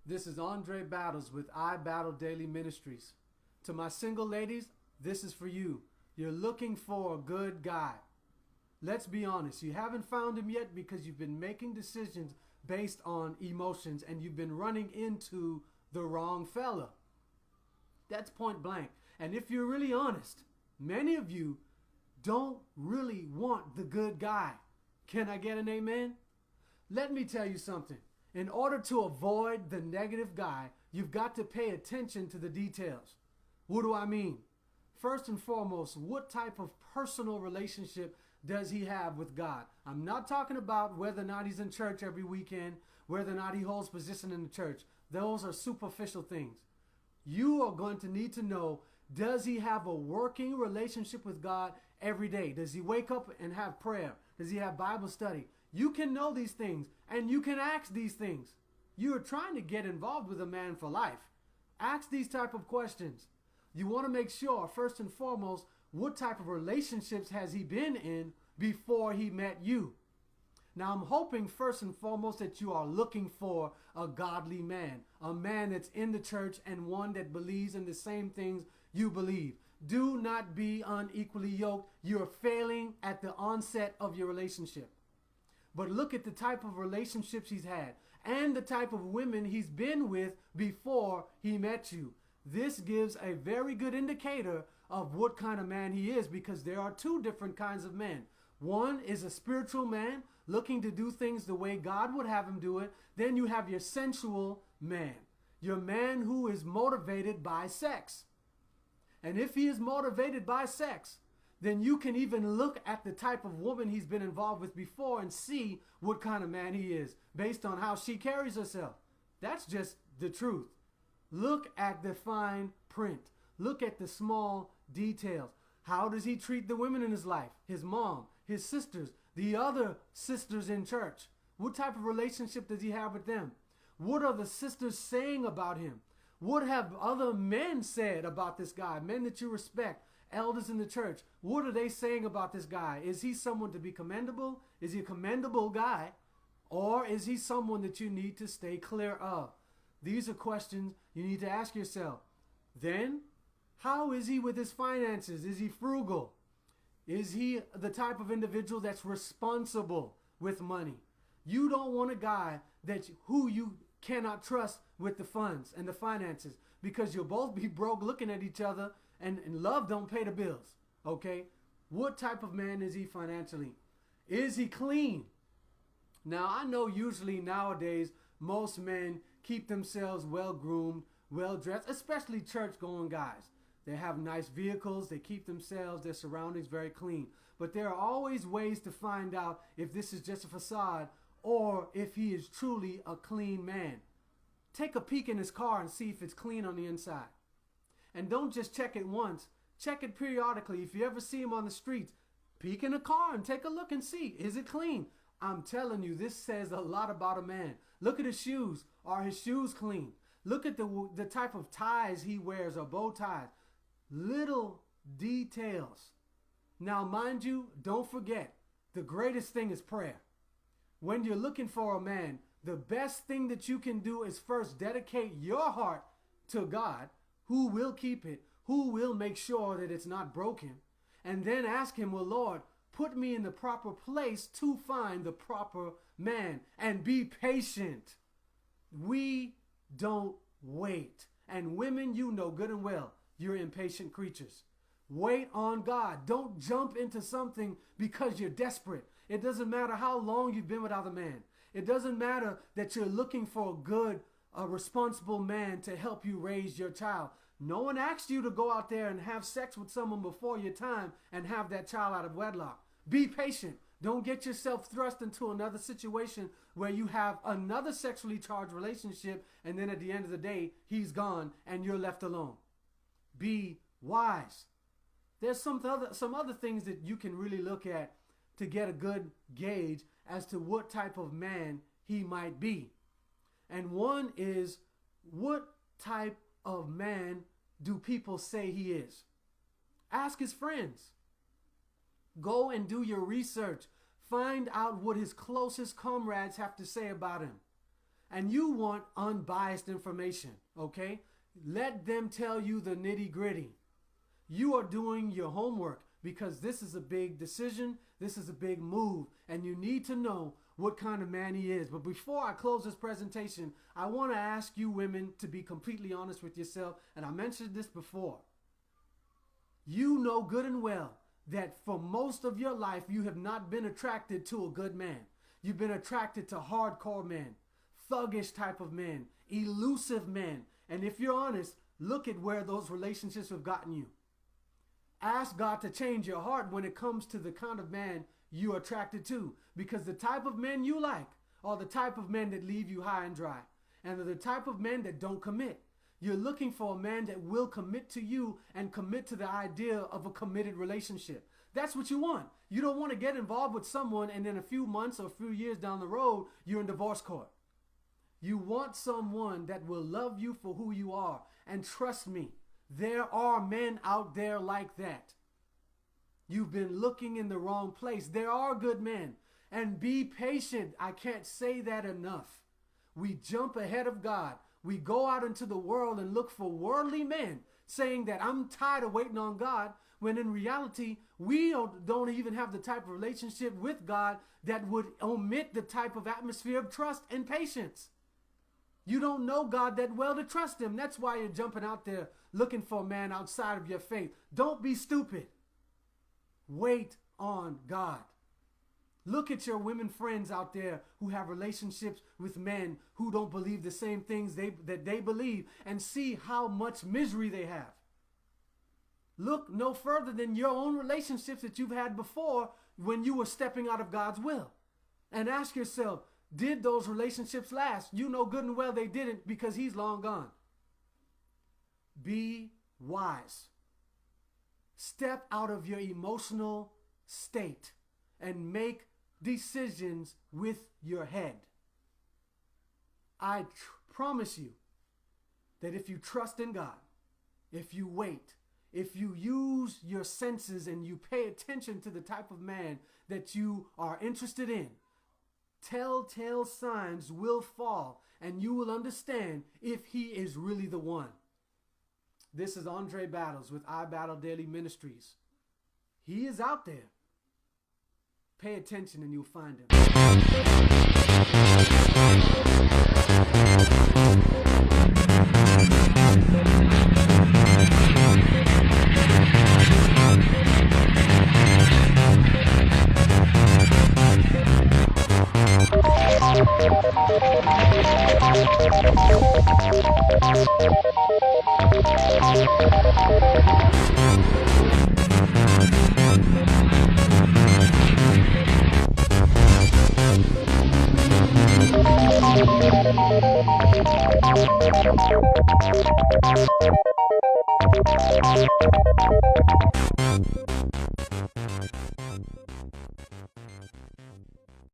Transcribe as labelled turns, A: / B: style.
A: This is Andre Battles with I Battle Daily Ministries. To my single ladies, this is for you. You're looking for a good guy. Let's be honest, you haven't found him yet because you've been making decisions based on emotions and you've been running into the wrong fella. That's point blank. And if you're really honest, many of you don't really want the good guy. Can I get an amen? Let me tell you something. In order to avoid the negative guy, you've got to pay attention to the details. What do I mean? First and foremost, what type of personal relationship does he have with God? I'm not talking about whether or not he's in church every weekend, whether or not he holds position in the church. Those are superficial things. You are going to need to know, does he have a working relationship with God every day? Does he wake up and have prayer? Does he have Bible study? You can know these things and you can ask these things. You are trying to get involved with a man for life. Ask these type of questions. You want to make sure, first and foremost, what type of relationships has he been in before he met you? Now, I'm hoping first and foremost that you are looking for a godly man, a man that's in the church and one that believes in the same things you believe. Do not be unequally yoked. You're failing at the onset of your relationship. But look at the type of relationships he's had and the type of women he's been with before he met you. This gives a very good indicator of what kind of man he is, because there are two different kinds of men. One is a spiritual man looking to do things the way God would have him do it. Then you have your sensual man, your man who is motivated by sex. And if he is motivated by sex, then you can even look at the type of woman he's been involved with before and see what kind of man he is based on how she carries herself. That's just the truth. Look at the fine print. Look at the small details. How does he treat the women in his life? His mom, his sisters, the other sisters in church. What type of relationship does he have with them? What are the sisters saying about him? What have other men said about this guy? Men that you respect, elders in the church. What are they saying about this guy? Is he someone to be commendable? Is he a commendable guy? Or is he someone that you need to stay clear of? These are questions you need to ask yourself. Then, how is he with his finances? Is he frugal? Is he the type of individual that's responsible with money? You don't want a guy who you cannot trust with the funds and the finances, because you'll both be broke looking at each other, and love don't pay the bills. Okay? What type of man is he financially? Is he clean? Now, I know usually nowadays most men keep themselves well groomed, well dressed, especially church going guys. They have nice vehicles, they keep themselves, their surroundings very clean. But there are always ways to find out if this is just a facade or if he is truly a clean man. Take a peek in his car and see if it's clean on the inside. And don't just check it once, check it periodically. If you ever see him on the streets, peek in the car and take a look and see, is it clean? I'm telling you, this says a lot about a man. Look at his shoes. Are his shoes clean? Look at the type of ties he wears, or bow ties. Little details. Now, mind you, don't forget, the greatest thing is prayer. When you're looking for a man, the best thing that you can do is first dedicate your heart to God, who will keep it, who will make sure that it's not broken, and then ask him, well, Lord, put me in the proper place to find the proper man, and be patient. We don't wait. And women, you know good and well, you're impatient creatures. Wait on God. Don't jump into something because you're desperate. It doesn't matter how long you've been without a man. It doesn't matter that you're looking for a good, responsible man to help you raise your child. No one asked you to go out there and have sex with someone before your time and have that child out of wedlock. Be patient. Don't get yourself thrust into another situation where you have another sexually charged relationship and then at the end of the day, he's gone and you're left alone. Be wise. There's some other things that you can really look at to get a good gauge as to what type of man he might be. And one is, what type of man do people say he is? Ask his friends. Go and do your research. Find out what his closest comrades have to say about him. And you want unbiased information, okay? Let them tell you the nitty-gritty. You are doing your homework because this is a big decision. This is a big move. And you need to know what kind of man he is. But before I close this presentation, I want to ask you women to be completely honest with yourself. And I mentioned this before. You know good and well that for most of your life, you have not been attracted to a good man. You've been attracted to hardcore men, thuggish type of men, elusive men. And if you're honest, look at where those relationships have gotten you. Ask God to change your heart when it comes to the kind of man you're attracted to. Because the type of men you like are the type of men that leave you high and dry. And are the type of men that don't commit. You're looking for a man that will commit to you and commit to the idea of a committed relationship. That's what you want. You don't want to get involved with someone and then a few months or a few years down the road, you're in divorce court. You want someone that will love you for who you are. And trust me, there are men out there like that. You've been looking in the wrong place. There are good men. And be patient. I can't say that enough. We jump ahead of God. We go out into the world and look for worldly men saying that I'm tired of waiting on God, when in reality, we don't even have the type of relationship with God that would omit the type of atmosphere of trust and patience. You don't know God that well to trust him. That's why you're jumping out there looking for a man outside of your faith. Don't be stupid. Wait on God. Look at your women friends out there who have relationships with men who don't believe the same things that they believe, and see how much misery they have. Look no further than your own relationships that you've had before when you were stepping out of God's will. And ask yourself, did those relationships last? You know good and well they didn't, because he's long gone. Be wise. Step out of your emotional state and make decisions with your head. I promise you that if you trust in God, if you wait, if you use your senses and you pay attention to the type of man that you are interested in, telltale signs will fall and you will understand if he is really the one. This is Andre Battles with I Battle Daily Ministries. He is out there. Pay attention and you'll find him.